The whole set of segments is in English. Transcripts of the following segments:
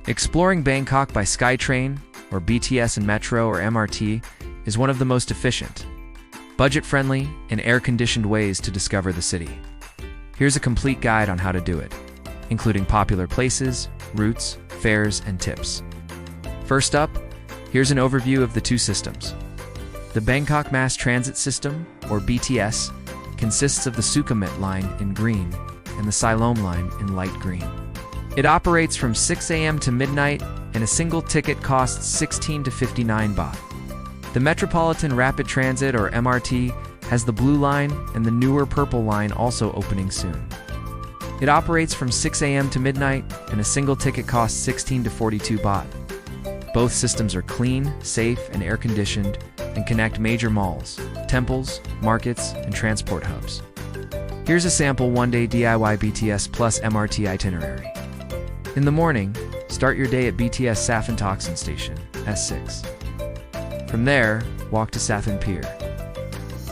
Exploring Bangkok by Skytrain, or BTS and Metro or MRT, is one of the most efficient, budget-friendly, and air-conditioned ways to discover the city. Here's a complete guide on how to do it, including popular places, routes, fares, and tips. First up, here's an overview of the two systems. The Bangkok Mass Transit System, or BTS, consists of the Sukhumvit line in green and the Siam line in light green. It operates from 6 a.m. to midnight, and a single ticket costs 16 to 59 baht. The Metropolitan Rapid Transit, or MRT, has the blue line and the newer purple line also opening soon. It operates from 6 a.m. to midnight, and a single ticket costs 16 to 42 baht. Both systems are clean, safe, and air-conditioned, and connect major malls, temples, markets, and transport hubs. Here's a sample one-day DIY BTS plus MRT itinerary. In the morning, start your day at BTS Safan Station, S6. From there, walk to Safan Pier.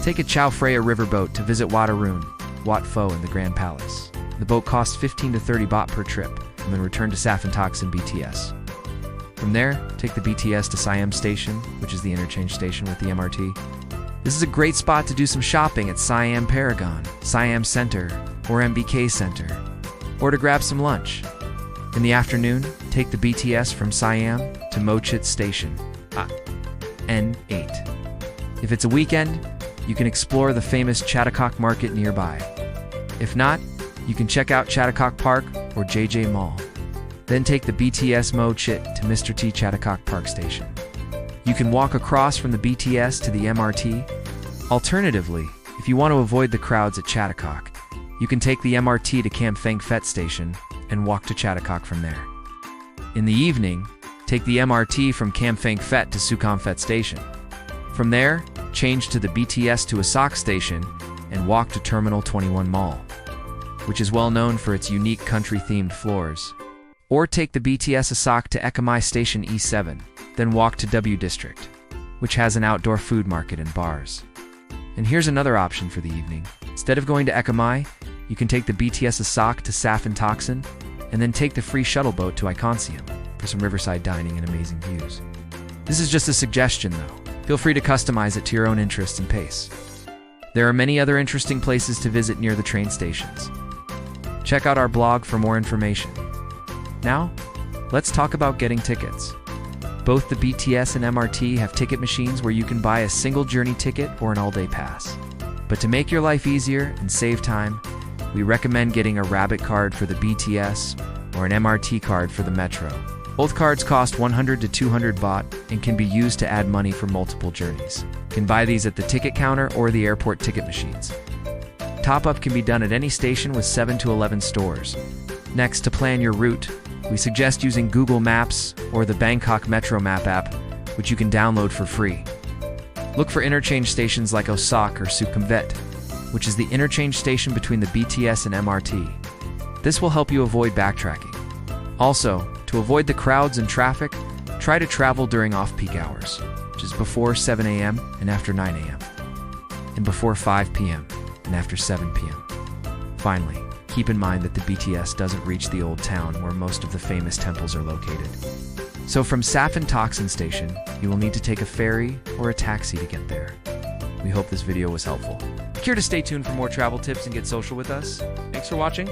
Take a Chao Phraya riverboat to visit Wat Arun, Wat Pho, and the Grand Palace. The boat costs 15 to 30 baht per trip, and then return to Safan in BTS. From there, take the BTS to Siam Station, which is the interchange station with the MRT. This is a great spot to do some shopping at Siam Paragon, Siam Center, or MBK Center, or to grab some lunch. In the afternoon, take the BTS from Siam to Mochit Station, N8. If it's a weekend, you can explore the famous Chatuchak Market nearby. If not, you can check out Chatuchak Park or JJ Mall. Then take the BTS Mochit to Mr. T Chatuchak Park Station. You can walk across from the BTS to the MRT. Alternatively, if you want to avoid the crowds at Chatuchak, you can take the MRT to Kam Pheng Phet Station and walk to Chatuchak from there. In the evening, take the MRT from Kam Pheng Phet to Sukhumvit Station. From there, change to the BTS to Asak Station and walk to Terminal 21 Mall, which is well known for its unique country-themed floors. Or take the BTS Asak to Ekamai Station E7, then walk to W District, which has an outdoor food market and bars. And here's another option for the evening. Instead of going to Ekamai, you can take the BTS Asak to Safan Taksin, and then take the free shuttle boat to Siam for some riverside dining and amazing views. This is just a suggestion, though. Feel free to customize it to your own interest and pace. There are many other interesting places to visit near the train stations. Check out our blog for more information. Now, let's talk about getting tickets. Both the BTS and MRT have ticket machines where you can buy a single journey ticket or an all-day pass. But to make your life easier and save time, we recommend getting a Rabbit Card for the BTS or an MRT card for the Metro. Both cards cost 100 to 200 baht and can be used to add money for multiple journeys. You can buy these at the ticket counter or the airport ticket machines. Top-up can be done at any station with 7 to 11 stores. Next, to plan your route, we suggest using Google Maps or the Bangkok Metro Map app, which you can download for free. Look for interchange stations like Asak or Sukhumvit, which is the interchange station between the BTS and MRT. This will help you avoid backtracking. Also, to avoid the crowds and traffic, try to travel during off-peak hours, which is before 7 a.m. and after 9 a.m., and before 5 p.m. and after 7 p.m. Finally, keep in mind that the BTS doesn't reach the old town where most of the famous temples are located. So from Safan Taksin Station, you will need to take a ferry or a taxi to get there. We hope this video was helpful. Be sure to stay tuned for more travel tips and get social with us. Thanks for watching.